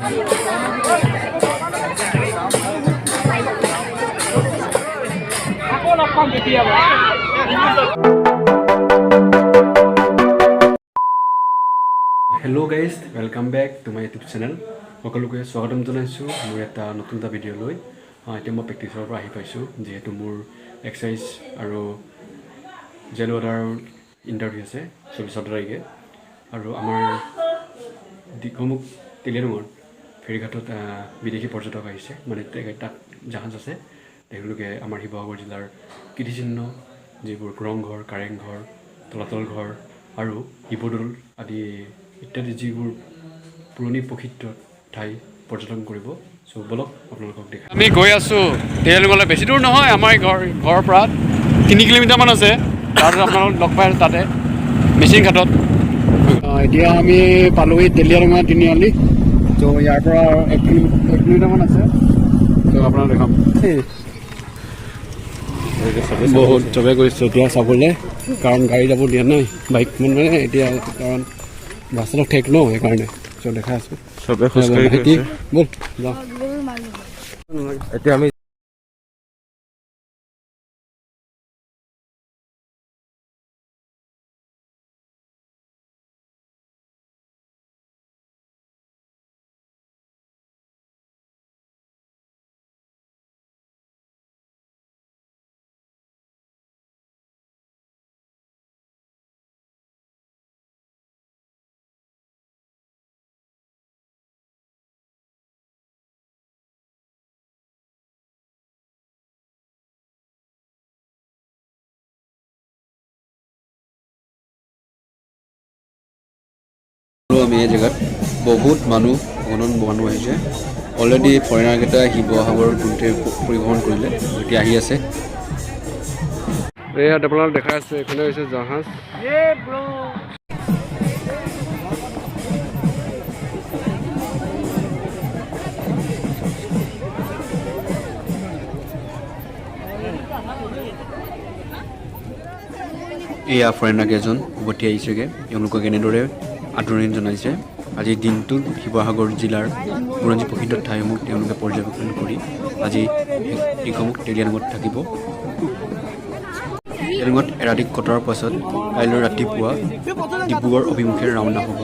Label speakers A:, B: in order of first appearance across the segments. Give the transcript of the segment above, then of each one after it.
A: Hello guys, welcome back to my YouTube channel. সকলোকে স্বাগতম জনাইছো মোৰ এটা নতুন ভিডিঅ' লৈ। এতিয়া মই প্ৰেক্টিছৰ পৰা আহি পাইছো যেহেতু মোৰ এক্সাৰসাইজ আৰু জেল ৱাটাৰ ইণ্টাৰভিউ আছে 24 তাৰিখে আৰু আমাৰ দিকমুখ তেলিয়াৰঙৰ ফেৰীঘাটত বিদেশী পৰ্যটক আহিছে মানে তাত জাহাজ আছে তেওঁলোকে আমাৰ শিৱসাগৰ জিলাৰ কীৰ্তিচিহ্ন যিবোৰ ৰংঘৰ কাৰেংঘৰ তলাতল ঘৰ আৰু শিৱদৌল আদি ইত্যাদি যিবোৰ পুৰণি প্ৰসিদ্ধ ঠাই পৰ্যটন কৰিব সো বলক আপোনালোকক দেখা আমি গৈ আছো তেলিয়াৰঙলৈ বেছি দূৰ নহয় আমাৰ ঘৰৰ পৰা 3 কিলোমিটাৰ মান আছে তাৰ আপোনালোক লগ পাই তাতে মিচিং ঘাটত এতিয়া আমি পালোহি তেলিয়াৰঙা তিনিআলি তো ইয়াৰ পৰা 1 কিলোমিটাৰ মান আছে তো আপোনালোক দেখাম বহুত চবে গৈছে এতিয়া চাবলৈ কাৰণ গাড়ী যাব দিয়া নাই বাইক মানে এতিয়া কাৰণ বাছলৈ ঠেক ন সেইকাৰণে চব দেখা আছো চবে খোজকাঢ়ি গৈছে বল যাওঁ এতিয়া আমি আমি এই জেগাত বহুত মানুহ আহিছে অলৰেডি ফৰেনাৰকেইটা শিৱসাগৰ গুৱাহাটী পৰিভ্ৰমণ কৰিলে এতিয়া আহি আছে ইয়াত আপোনালোক দেখা আছে এখানে হৈছে জাহাজ এয়া ফৰেনাৰ কেইজন উভতি আহিছেগৈ তেওঁলোকক এনেদৰে আদৰণি জনাইছে আজিৰ দিনটোত শিৱসাগৰ জিলাৰ বুৰঞ্জী প্ৰসিদ্ধ ঠাইসমূহ তেওঁলোকে পৰ্যবেক্ষণ কৰি আজি দিকমুখ তেলিয়াৰঙত থাকিব তেলিয়াৰঙত এৰাতি কটাৰ পাছত কাইলৈ ৰাতিপুৱা ডিব্ৰুগড় অভিমুখে ৰাওনা হ'ব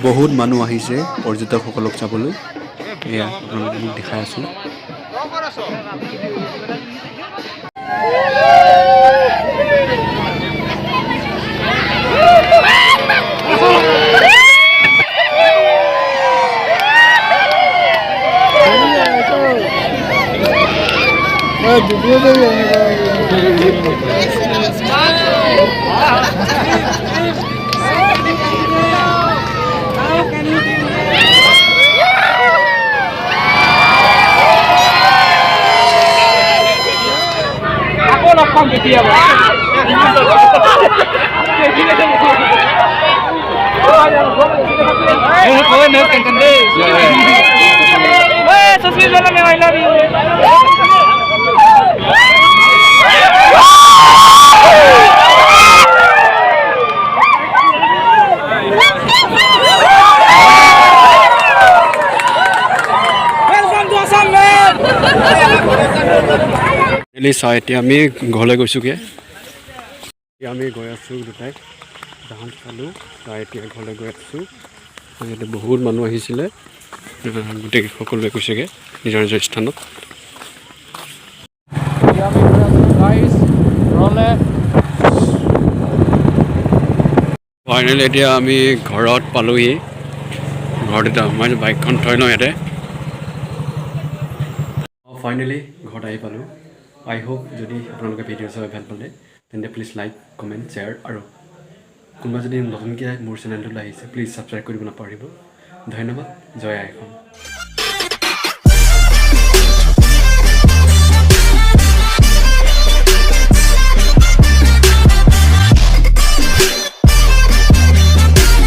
A: বহুত মানুহ আহিছে পৰ্যটকসকলক চাবলৈ এয়া আপোনালোকক মোক দেখাই আছোঁ চাই এতিয়া আমি ঘৰলৈ গৈছোঁগৈ আমি গৈ আছোঁ দুটাই ধান চালোঁ চাই এতিয়া ঘৰলৈ গৈ আছোঁ ইয়াতে বহুত মানুহ আহিছিলে গোটেই সকলোৱে গৈছেগৈ নিজৰ নিজৰ স্থানত ফাইনেলি এতিয়া আমি ঘৰত পালোহি ঘৰত এতিয়া মই বাইকখন থৈ লওঁ ইয়াতে ফাইনেলি ঘৰত আহি পালোঁ আই হোপ যদি আপোনালোকে ভিডিঅ' চাই ভাল পালে তেন্তে প্লিজ লাইক কমেণ্ট শ্বেয়াৰ আৰু কোনোবা যদি নতুনকৈ মোৰ চেনেলটোলৈ আহিছে প্লিজ ছাবস্ক্ৰাইব কৰিব নাপাহৰিব ধন্যবাদ জয় আই অসম